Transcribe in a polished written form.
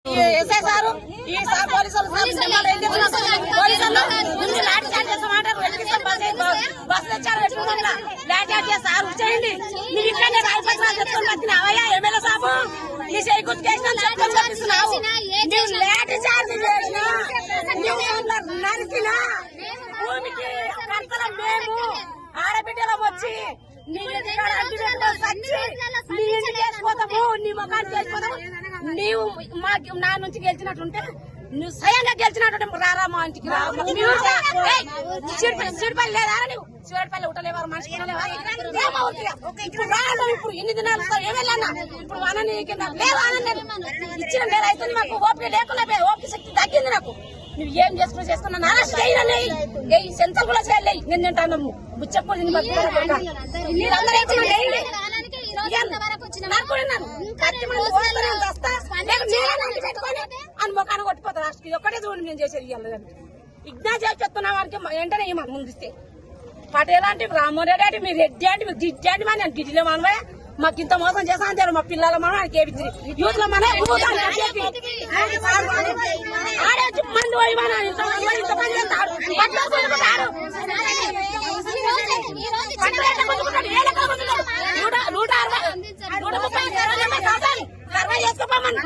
SI sir ఈ sir పోలీసులు ముందు లాఠీ చార్జ్ చేస్తామంటారు. బస్సు తెచ్చారు పెట్టుకున్నా లాఠీ చార్జ్ చేస్తా చేయండి. నువ్వు ఇక్కడనే రాజపత్రాలు చెప్తాను బతికినావయ్యా ఎమ్మెల్యే సాబు నీ చేయి గుర్తుకేసిన చెప్తాను చెప్పిస్తున్నావు. నువ్వు లాఠీ చార్జ్ చేసినా నువ్వు నరికినా భూమికి కర్తలం మేము ఆడబిడ్డలం వచ్చి నీ ఇంటికాడ నీ ఇంటికి వేసిపోతాము, నీ ముఖానికి వేసిపోతాము. నీవు నా నుంచి గెలిచినట్టుంటే నువ్వు స్వయంగా గెలిచినట్టు రారా మా ఇంటికి చీడిపల్లి లేదా నువ్వు చీడిపల్లి ఉట్టలేవారు మనిషి ఇప్పుడు ఎన్ని దినాలు ఏమెళ్ళన్నా ఇప్పుడు అనని లేదు ఆనందం ఇచ్చిన నేను అయితే మాకు ఓపిక లేకుండా ఓపిక శక్తి తగ్గింది నాకు. నువ్వు ఏం చేసుకున్నా అరెస్ట్ చేయలే సెంటర్ కూడా చేయలే నేను తింటాను బుచ్చప్పుడు అని మొఖాన్ని కొట్టిపోతాను రాష్ట్రకి ఒక్కటే చూడండి నేను చేసేది ఇగ్నా చేసి చెప్తున్నా వారికి వెంటనే మాకు ముందిస్తే పటేల్ అంటే రామ్మోహన్ రెడ్డి అంటే మీరు రెడ్డి అంటే మీరు గిడ్డి అంటే మన గిడ్డిలో మనమే మాకు ఇంత మోసం చేస్తాను తెలియదు. మా పిల్లల మనం ఆయనకి ఏపించి యూత్ లో మన ఆడే మంది పోయి మన ఇంత పని చేస్తాడు చేసుకోమని